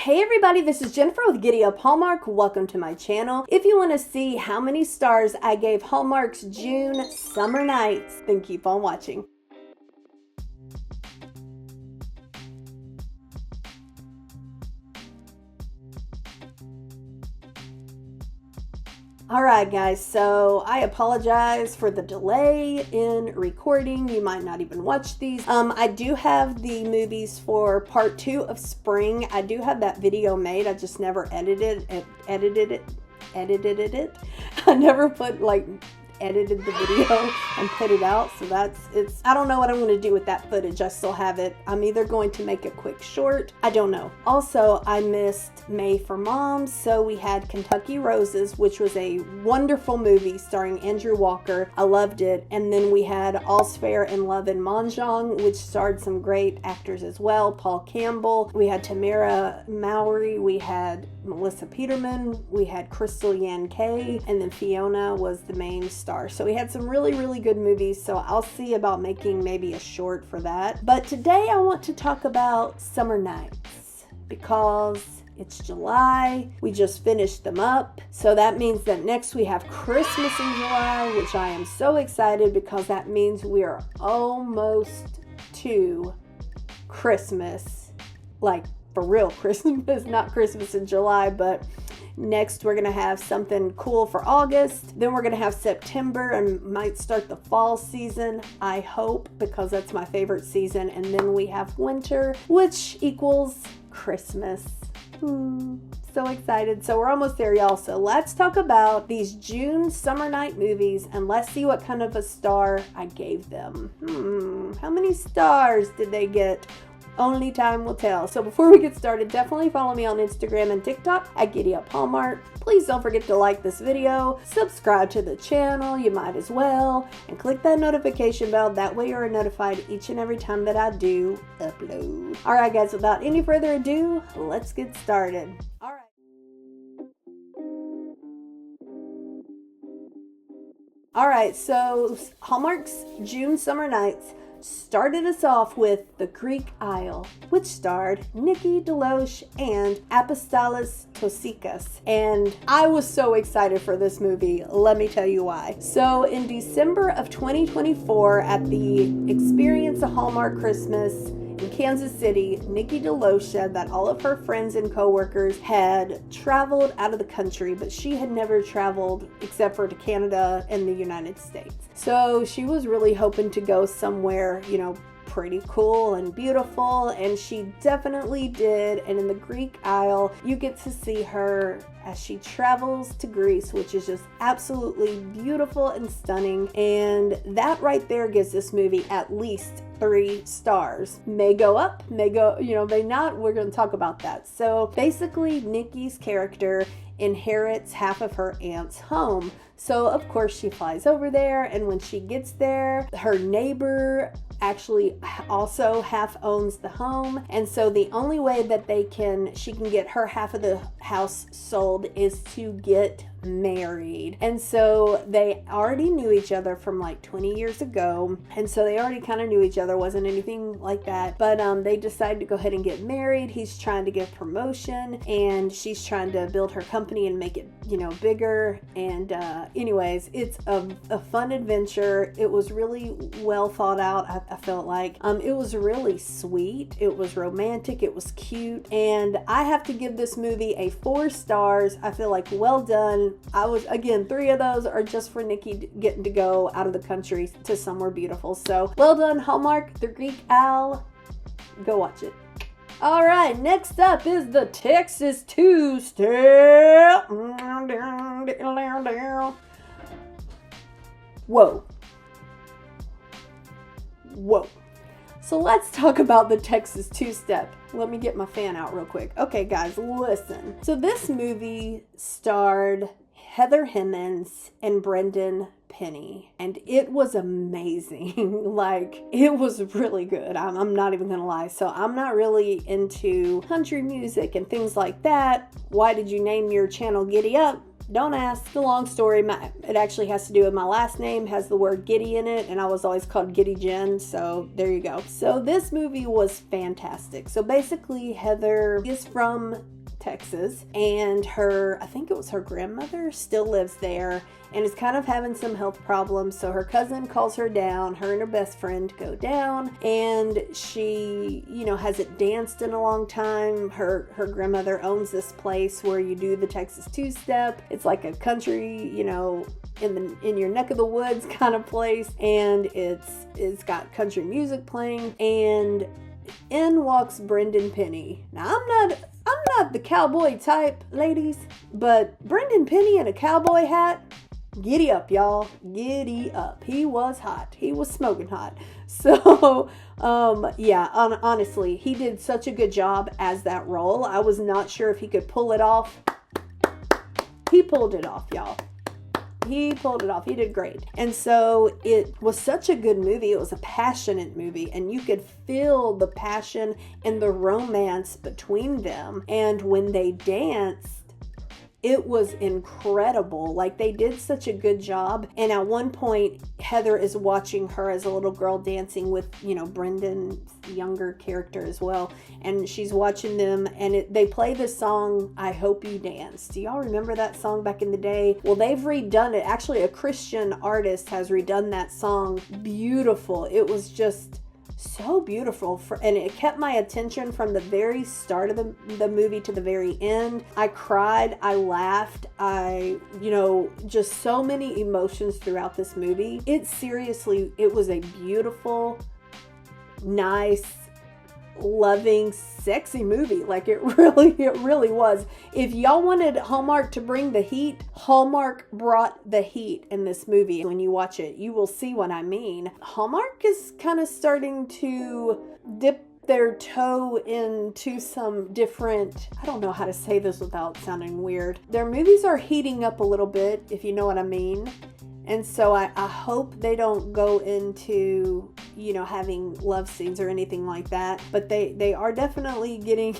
Hey everybody, this is Jennifer with Giddy Up Hallmark. Welcome to my channel. If you want to see how many stars I gave Hallmark's June Summer Nights, then keep on watching. Alright guys, so I apologize for the delay in recording. You might not even watch these. I do have the movies for part 2 of spring. I do have that video made. I just never edited it. I never edited the video and put it out, so I don't know what I'm going to do with that footage. I still have it. I'm either going to make a quick short, I don't know. Also, I missed May for Moms, so we had Kentucky Roses, which was a wonderful movie starring Andrew Walker. I loved it. And then we had All's Fair in Love and Mahjong, which starred some great actors as well. Paul Campbell, we had Tamara Mowry, we had Melissa Peterman, we had Crystal Yan Kay, and then Fiona was the main star. So we had some really good movies, so I'll see about making maybe a short for that. But today I want to talk about summer nights because it's July. We just finished them up. So that means that next we have Christmas in July, which I am so excited because that means we are almost to Christmas. Like for real Christmas, not Christmas in July, but next we're going to have something cool for August. Then we're going to have September and might start the fall season, I hope, because that's my favorite season. And then we have winter, which equals Christmas. So excited. So we're almost there, y'all. So let's talk about these June summer night movies and let's see what kind of a star I gave them. How many stars did they get? Only time will tell. So before we get started, definitely follow me on Instagram and TikTok at Giddy Up Hallmark. Please don't forget to like this video, subscribe to the channel, you might as well, and click that notification bell. That way you're notified each and every time that I do upload. Alright guys, without any further ado, let's get started. Alright, so Hallmark's June Summer Nights started us off with The Greek Isle, which starred Nikki DeLoach and Apostolos Tosikas. And I was so excited for this movie. Let me tell you why. So in December of 2024, at the Experience a Hallmark Christmas in Kansas City, Nikki DeLoach said that all of her friends and coworkers had traveled out of the country, but she had never traveled except for to Canada and the United States. So she was really hoping to go somewhere, pretty cool and beautiful, and she definitely did. And in the Greek Isle, you get to see her as she travels to Greece, which is just absolutely beautiful and stunning. And that right there gives this movie at least 3 stars. May go up, may go, may not. We're going to talk about that. So basically, Nikki's character inherits half of her aunt's home. So of course she flies over there, and when she gets there, her neighbor actually also half owns the home, and so the only way that she can get her half of the house sold is to get married. And so they already knew each other from like 20 years ago, and so they already kind of knew each other. Wasn't anything like that, but they decided to go ahead and get married. He's trying to get promotion and she's trying to build her company and make it bigger. And anyways, it's a fun adventure. It was really well thought out. I felt like it was really sweet, it was romantic, it was cute, and I have to give this movie a 4 stars. I feel like well done. Again, 3 of those are just for Nikki getting to go out of the country to somewhere beautiful. So well done, Hallmark. The Greek Isle, go watch it. All right, next up is the Texas Two-Step. Whoa. So let's talk about the Texas Two-Step. Let me get my fan out real quick. Okay, guys, listen. So this movie starred Heather Hemmings and Brendan Penny, and it was amazing. Like, it was really good. I'm not even gonna lie. So I'm not really into country music and things like that. Why did you name your channel Giddy Up? Don't ask. It's a long story. It actually has to do with my last name, has the word Giddy in it, and I was always called Giddy Jen, so there you go. So this movie was fantastic. So basically, Heather is from Texas, and I think it was her grandmother, still lives there and is kind of having some health problems. So her cousin calls her down, her and her best friend go down, and she, hasn't danced in a long time. Her grandmother owns this place where you do the Texas two-step. It's like a country, in your neck of the woods kind of place, and it's got country music playing, and in walks Brendan Penny. Now I'm not the cowboy type, ladies, but Brendan Penny in a cowboy hat, giddy up, y'all, giddy up. He was hot. He was smoking hot. So, honestly, he did such a good job as that role. I was not sure if he could pull it off. He pulled it off, y'all. He pulled it off. He did great. And so it was such a good movie. It was a passionate movie, and you could feel the passion and the romance between them. And when they danced, it was incredible. Like, they did such a good job. And at one point, Heather is watching her as a little girl dancing with, Brendan's younger character as well. And she's watching them, and they play the song, I Hope You Dance. Do y'all remember that song back in the day? Well, they've redone it. Actually, a Christian artist has redone that song. Beautiful. It was just so beautiful, and it kept my attention from the very start of the movie to the very end. I cried, I laughed, just so many emotions throughout this movie. It was a beautiful, nice, loving, sexy movie. Like, it really was. If y'all wanted Hallmark to bring the heat, Hallmark brought the heat in this movie. When you watch it, you will see what I mean. Hallmark is kind of starting to dip their toe into some different, I don't know how to say this without sounding weird. Their movies are heating up a little bit, if you know what I mean. And so I hope they don't go into, having love scenes or anything like that. But they are definitely getting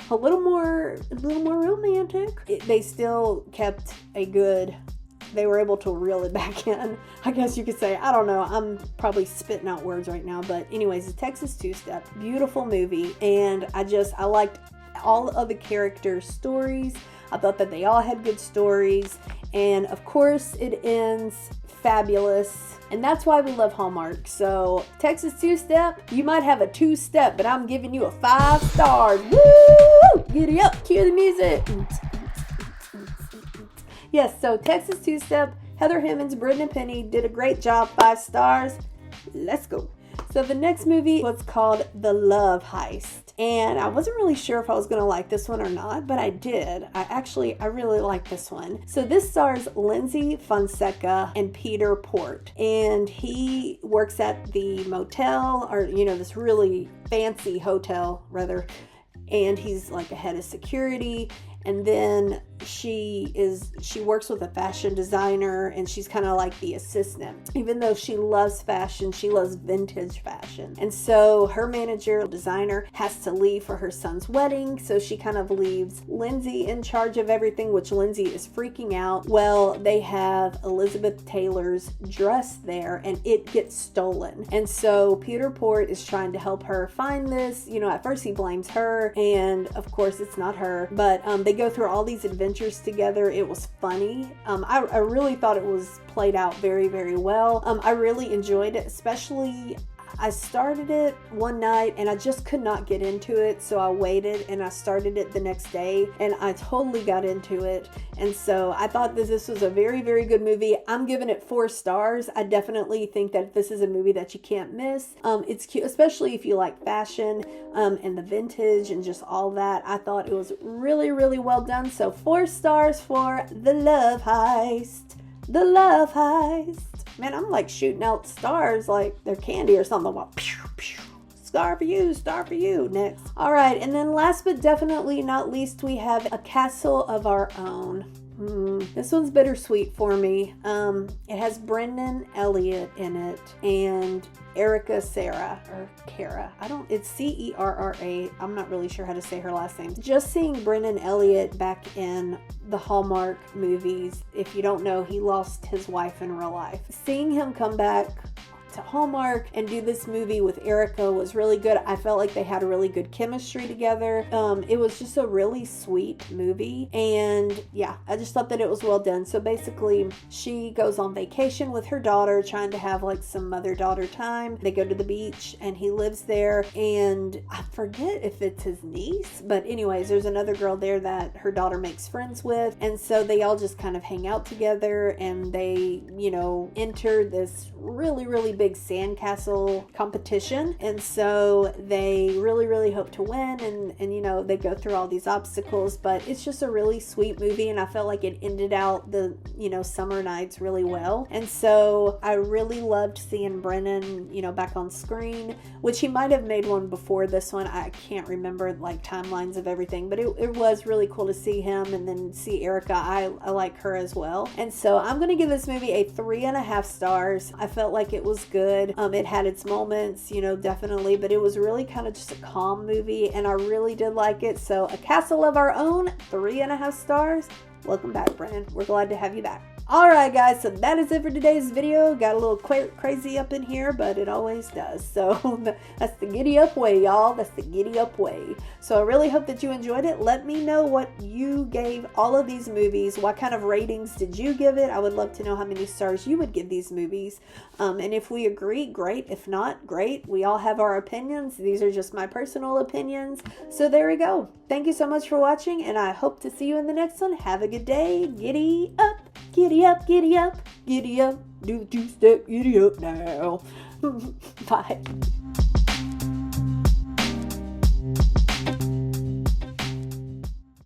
a little more romantic. They still kept they were able to reel it back in, I guess you could say. I don't know. I'm probably spitting out words right now. But anyways, the Texas Two-Step, beautiful movie. And I liked all of the characters' stories. I thought that they all had good stories. And of course, it ends fabulous. And that's why we love Hallmark. So, Texas Two-Step, you might have a 2-step, but I'm giving you a 5 stars. Woo! Giddy up, cue the music. Yes, so Texas Two-Step, Heather Hemmings, Brendan Penny did a great job, 5 stars. Let's go. So the next movie was called The Love Heist. And I wasn't really sure if I was going to like this one or not, but I did. I really like this one. So this stars Lindsay Fonseca and Peter Port. And he works at the motel, or, this really fancy hotel, rather. And he's like a head of security. And then she works with a fashion designer, and she's kind of like the assistant. Even though she loves fashion, she loves vintage fashion. And so her manager, designer, has to leave for her son's wedding. So she kind of leaves Lindsay in charge of everything, which Lindsay is freaking out. Well, they have Elizabeth Taylor's dress there, and it gets stolen. And so Peter Port is trying to help her find this. At first he blames her, and of course it's not her. But they go through all these adventures together. It was funny. I really thought it was played out very, very well. I really enjoyed it, especially I started it one night and I just could not get into it, so I waited and I started it the next day and I totally got into it. And so I thought that this was a very, very good movie. I'm giving it 4 stars. I definitely think that this is a movie that you can't miss. It's cute, especially if you like fashion and the vintage and just all that. I thought it was really, really well done. So 4 stars for The Love Heist. The Love Heist. Man, I'm like shooting out stars like they're candy or something. Like, pew, pew. Star for you. Next. All right, and then last but definitely not least, we have A Castle of Our Own. This one's bittersweet for me. It has Brendan Elliott in it and Erica Sarah, or Cara. It's Cerra. I'm not really sure how to say her last name. Just seeing Brendan Elliott back in the Hallmark movies, if you don't know, he lost his wife in real life. Seeing him come back to Hallmark and do this movie with Erica was really good. I felt like they had a really good chemistry together. It was just a really sweet movie, and yeah, I just thought that it was well done. So basically, she goes on vacation with her daughter, trying to have like some mother-daughter time. They go to the beach and he lives there, and I forget if it's his niece, but anyways, there's another girl there that her daughter makes friends with, and so they all just kind of hang out together, and they, enter this really big sandcastle competition, and so they really hope to win, and they go through all these obstacles, but it's just a really sweet movie, and I felt like it ended out the summer nights really well. And so I really loved seeing Brennan back on screen, which he might have made one before this one. I can't remember like timelines of everything, but it was really cool to see him, and then see Erica. I like her as well, and so I'm gonna give this movie a 3.5 stars. I felt like it was good. It had its moments, definitely, but it was really kind of just a calm movie, and I really did like it. So A Castle of Our Own, 3.5 stars. Welcome back, Brennan. We're glad to have you back. Alright guys, so that is it for today's video. Got a little crazy up in here, but it always does. So that's the giddy up way, y'all. That's the giddy up way. So I really hope that you enjoyed it. Let me know what you gave all of these movies. What kind of ratings did you give it? I would love to know how many stars you would give these movies. And if we agree, great. If not, great. We all have our opinions. These are just my personal opinions. So there we go. Thank you so much for watching, and I hope to see you in the next one. Have a good day. Giddy up. Giddy up, giddy up, giddy up, do the two-step, giddy up now. Bye.